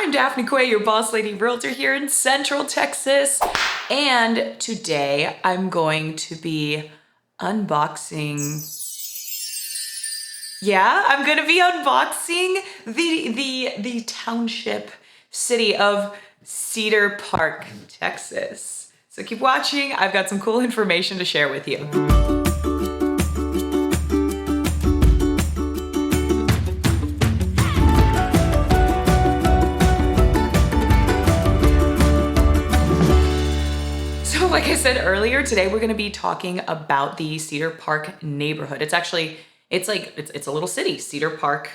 I'm Daphne Quay, your boss lady realtor here in Central Texas. And today I'm going to be unboxing. Yeah, I'm gonna be unboxing the township city of Cedar Park, Texas. So keep watching. I've got some cool information to share with you. Like I said earlier, today we're gonna be talking about the Cedar Park neighborhood. It's a little city, Cedar Park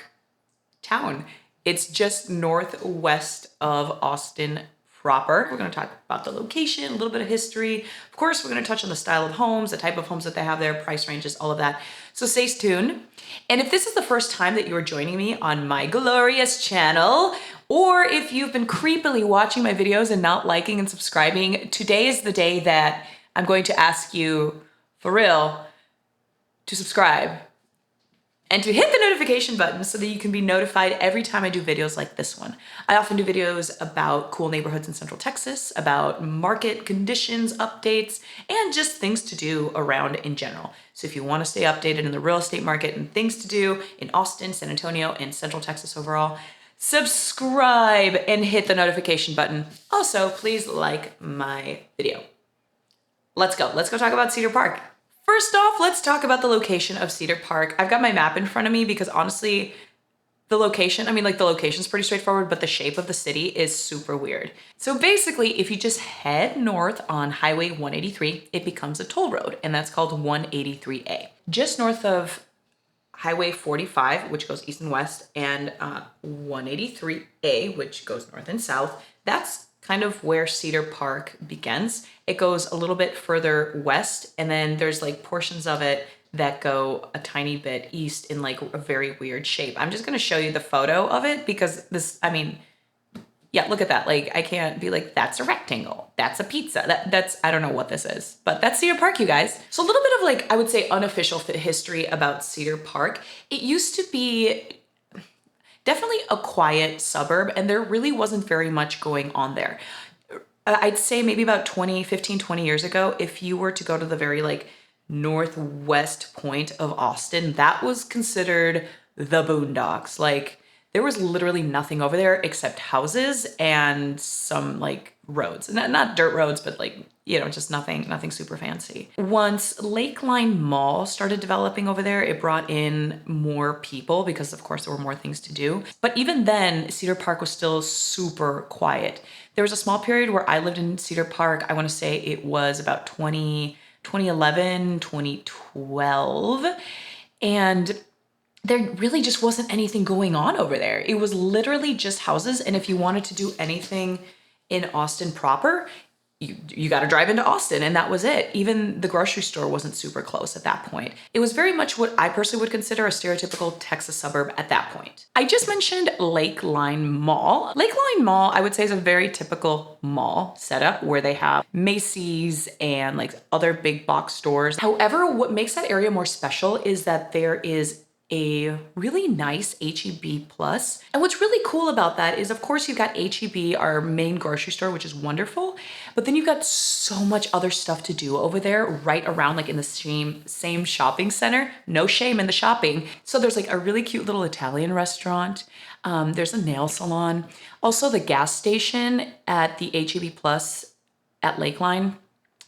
town. It's just northwest of Austin proper. We're gonna talk about the location, a little bit of history. Of course, we're gonna touch on the style of homes, the type of homes that they have there, price ranges, all of that. So stay tuned. And if this is the first time that you're joining me on my glorious channel, or if you've been creepily watching my videos and not liking and subscribing, today is the day that I'm going to ask you, for real, to subscribe and to hit the notification button so that you can be notified every time I do videos like this one. I often do videos about cool neighborhoods in Central Texas, about market conditions, updates, and just things to do around in general. So if you want to stay updated in the real estate market and things to do in Austin, San Antonio, and Central Texas overall, subscribe and hit the notification button. Also, please like my video. Let's go talk about Cedar Park. First off, let's talk about the location of Cedar Park. I've got my map in front of me because honestly, the location's pretty straightforward, but the shape of the city is super weird. So basically, if you just head north on Highway 183, it becomes a toll road, and that's called 183A. Just north of Highway 45, which goes east and west, and 183A, which goes north and south, that's kind of where Cedar Park begins. It goes a little bit further west, and then there's like portions of it that go a tiny bit east in like a very weird shape. I'm just gonna show you the photo of it because yeah, look at that. Like, I can't be like, that's a rectangle, that's a pizza. That's, I don't know what this is, but that's Cedar Park, you guys. So a little bit of like, I would say unofficial history about Cedar Park. It used to be definitely a quiet suburb, and there really wasn't very much going on there. I'd say maybe about 20 years ago, if you were to go to the very like northwest point of Austin, that was considered the boondocks. Like, there was literally nothing over there except houses and some like roads. Not dirt roads, but like, you know, just nothing super fancy. Once Lakeline Mall started developing over there, it brought in more people because of course there were more things to do. But even then, Cedar Park was still super quiet. There was a small period where I lived in Cedar Park. I want to say it was about 2011, 2012. And there really just wasn't anything going on over there. It was literally just houses. And if you wanted to do anything in Austin proper, you got to drive into Austin, and that was it. Even the grocery store wasn't super close at that point. It was very much what I personally would consider a stereotypical Texas suburb at that point. I just mentioned Lakeline Mall. Lakeline Mall, I would say, is a very typical mall setup where they have Macy's and like other big box stores. However, what makes that area more special is that there is a really nice HEB Plus. And what's really cool about that is, of course, you've got HEB, our main grocery store, which is wonderful, but then you've got so much other stuff to do over there right around, like in the same shopping center. No shame in the shopping. So there's like a really cute little Italian restaurant. There's a nail salon. Also, the gas station at the HEB Plus at Lakeline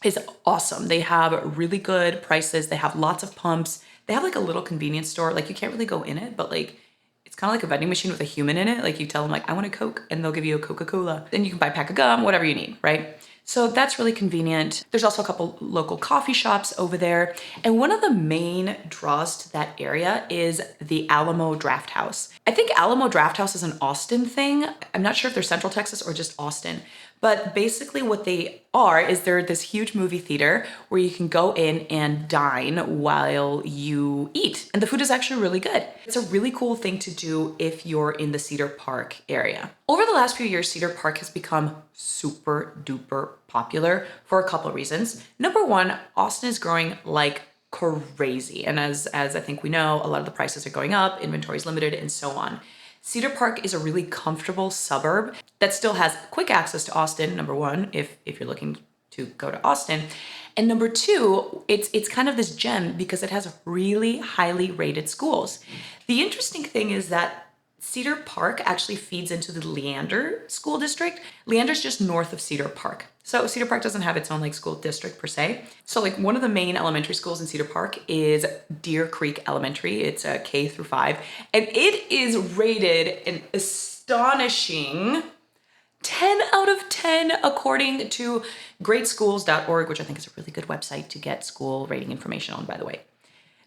is awesome. They have really good prices. They have lots of pumps. They have like a little convenience store. Like, you can't really go in it, but like, it's kind of like a vending machine with a human in it. Like, you tell them like, I want a Coke, and they'll give you a Coca-Cola. Then you can buy a pack of gum, whatever you need, right? So that's really convenient. There's also a couple local coffee shops over there. And one of the main draws to that area is the Alamo Draft House. I think Alamo Draft House is an Austin thing. I'm not sure if they're Central Texas or just Austin. But basically what they are is they're this huge movie theater where you can go in and dine while you eat. And the food is actually really good. It's a really cool thing to do if you're in the Cedar Park area. Over the last few years, Cedar Park has become super duper popular for a couple of reasons. Number one, Austin is growing like crazy. And as I think we know, a lot of the prices are going up, inventory is limited, and so on. Cedar Park is a really comfortable suburb that still has quick access to Austin, number one, if you're looking to go to Austin. And number two, it's kind of this gem because it has really highly rated schools. The interesting thing is that Cedar Park actually feeds into the Leander School District. Leander's just north of Cedar Park. So Cedar Park doesn't have its own like school district per se. So like one of the main elementary schools in Cedar Park is Deer Creek Elementary. It's a K through 5. And it is rated an astonishing 10 out of 10 according to greatschools.org, which I think is a really good website to get school rating information on, by the way.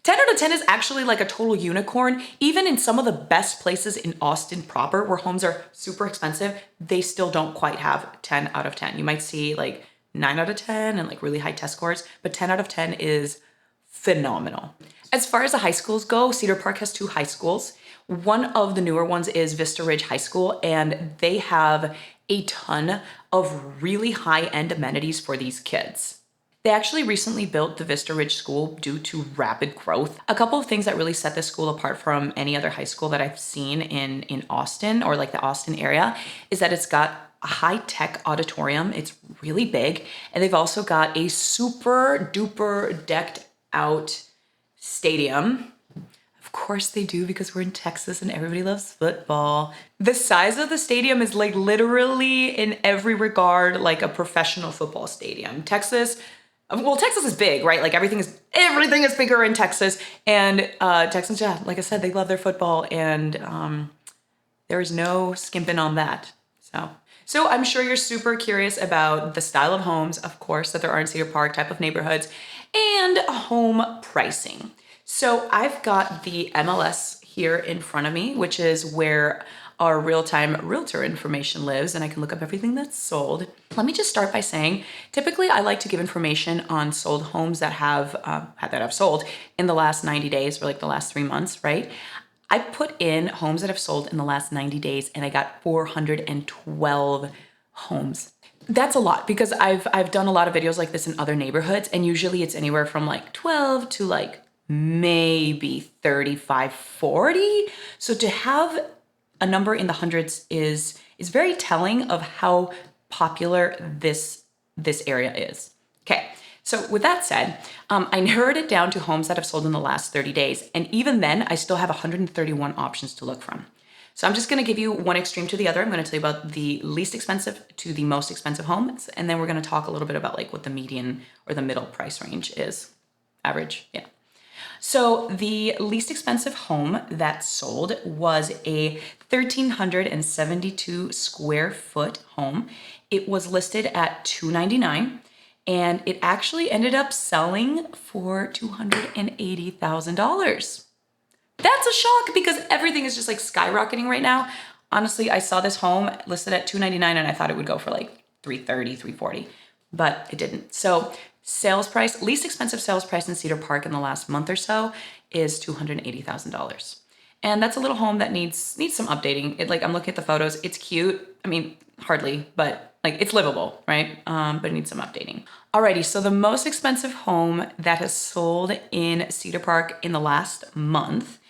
10 out of 10 is actually like a total unicorn. Even in some of the best places in Austin proper, where homes are super expensive, they still don't quite have 10 out of 10. You might see like 9 out of 10 and like really high test scores, but 10 out of 10 is phenomenal. As far as the high schools go, Cedar Park has 2 high schools. One of the newer ones is Vista Ridge High School, and they have a ton of really high-end amenities for these kids. They actually recently built the Vista Ridge School due to rapid growth. A couple of things that really set this school apart from any other high school that I've seen in Austin or like the Austin area is that it's got a high-tech auditorium. It's really big. And they've also got a super duper decked out stadium. Of course they do, because we're in Texas and everybody loves football. The size of the stadium is like literally in every regard like a professional football stadium. Texas is big, right? Like everything is bigger in Texas. And Texans, yeah, like I said, they love their football, and there is no skimping on that. So I'm sure you're super curious about the style of homes, of course, that there are in Cedar Park, type of neighborhoods, and home pricing. So I've got the MLS here in front of me, which is where our real-time realtor information lives, and I can look up everything that's sold. Let me just start by saying, typically I like to give information on sold homes that have sold in the last 90 days or like the last 3 months, right? I put in homes that have sold in the last 90 days, and I got 412 homes. That's a lot, because I've done a lot of videos like this in other neighborhoods, and usually it's anywhere from like 12 to like maybe 35, 40. So to have a number in the hundreds is very telling of how popular this area is. Okay, so with that said, I narrowed it down to homes that have sold in the last 30 days. And even then, I still have 131 options to look from. So I'm just gonna give you one extreme to the other. I'm gonna tell you about the least expensive to the most expensive homes. And then we're gonna talk a little bit about like what the median or the middle price range is. Average, yeah. So the least expensive home that sold was a 1,372 square foot home. It was listed at $299, and it actually ended up selling for $280,000. That's a shock, because everything is just like skyrocketing right now. Honestly, I saw this home listed at $299 and I thought it would go for like $330, $340, but it didn't. So sales price, least expensive sales price in Cedar Park in the last month or so is $280,000. And that's a little home that needs some updating. I'm looking at the photos. It's cute. I mean, hardly, but like it's livable, right? But it needs some updating. Alrighty, so the most expensive home that has sold in Cedar Park in the last month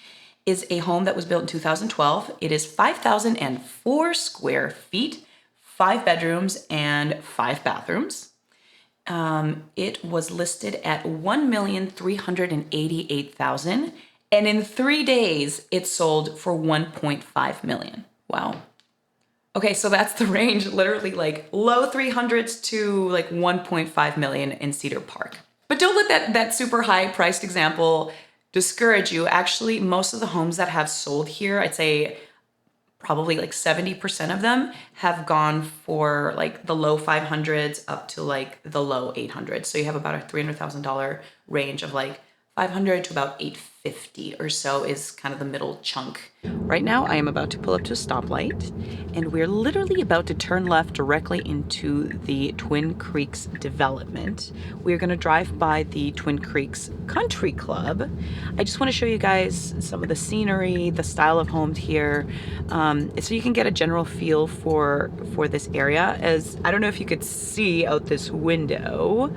is a home that was built in 2012. It is 5,004 square feet, 5 bedrooms and 5 bathrooms. It was listed at $1,388,000, and in 3 days it sold for $1.5 million. Wow. Okay, so that's the range, literally like low 300s to like 1.5 million in Cedar Park. But don't let that super high priced example discourage you. Actually, most of the homes that have sold here, I'd say probably like 70% of them have gone for like the low 500s up to like the low 800s. So you have about a $300,000 range of like 500 to about 850 or so is kind of the middle chunk. Right now, I am about to pull up to a stoplight, and we're literally about to turn left directly into the Twin Creeks development. We're gonna drive by the Twin Creeks Country Club. I just wanna show you guys some of the scenery, the style of homes here, so you can get a general feel for this area. As I don't know if you could see out this window,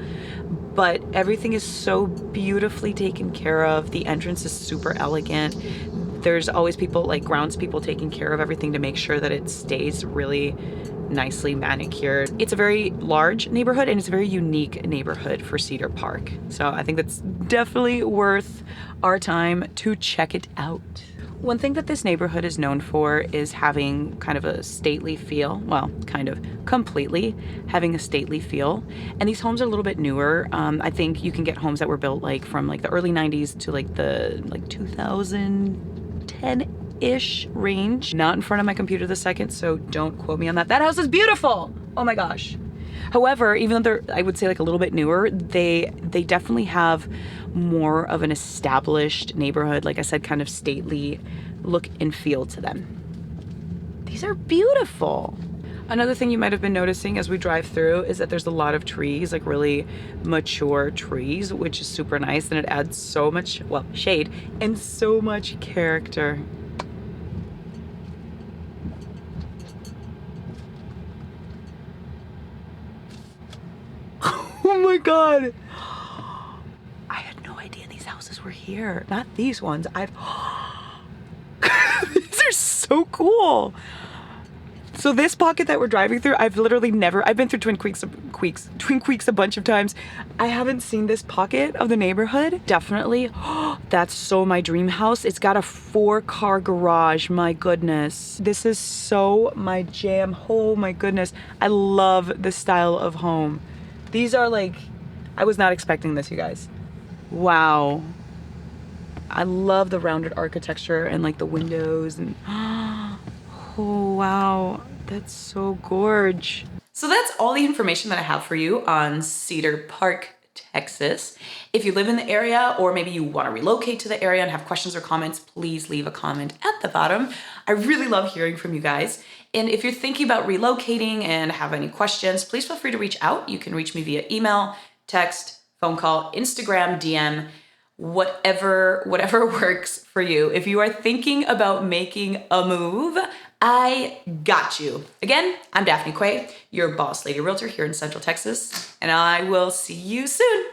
but everything is so beautifully taken care of. The entrance is super elegant. There's always people like grounds people taking care of everything to make sure that it stays really nicely manicured. It's a very large neighborhood and it's a very unique neighborhood for Cedar Park. So I think that's definitely worth our time to check it out. One thing that this neighborhood is known for is having kind of a stately feel. Well, kind of completely having a stately feel. And these homes are a little bit newer. I think you can get homes that were built like from like the early 90s to like the 2010-ish range. Not in front of my computer this second, so don't quote me on that. That house is beautiful. Oh my gosh. However, even though they're, I would say like a little bit newer, they definitely have more of an established neighborhood, like I said, kind of stately look and feel to them. These are beautiful. Another thing you might have been noticing as we drive through is that there's a lot of trees, like really mature trees, which is super nice, and it adds so much, well, shade and so much character. Oh my God. I had no idea these houses were here. Not these ones. These are so cool. So this pocket that we're driving through, I've literally never, I've been through Twin Creeks a bunch of times. I haven't seen this pocket of the neighborhood. Definitely. That's so my dream house. It's got a 4-car garage. My goodness. This is so my jam. Oh my goodness. I love this style of home. These are like, I was not expecting this, you guys. Wow. I love the rounded architecture and like the windows and oh wow, that's so gorge. So that's all the information that I have for you on Cedar Park, Texas. If you live in the area or maybe you want to relocate to the area and have questions or comments, please leave a comment at the bottom. I really love hearing from you guys. And if you're thinking about relocating and have any questions, please feel free to reach out. You can reach me via email, text, phone call, Instagram, DM, whatever works for you. If you are thinking about making a move, I got you. Again, I'm Daphne Quay, your boss lady realtor here in Central Texas, and I will see you soon.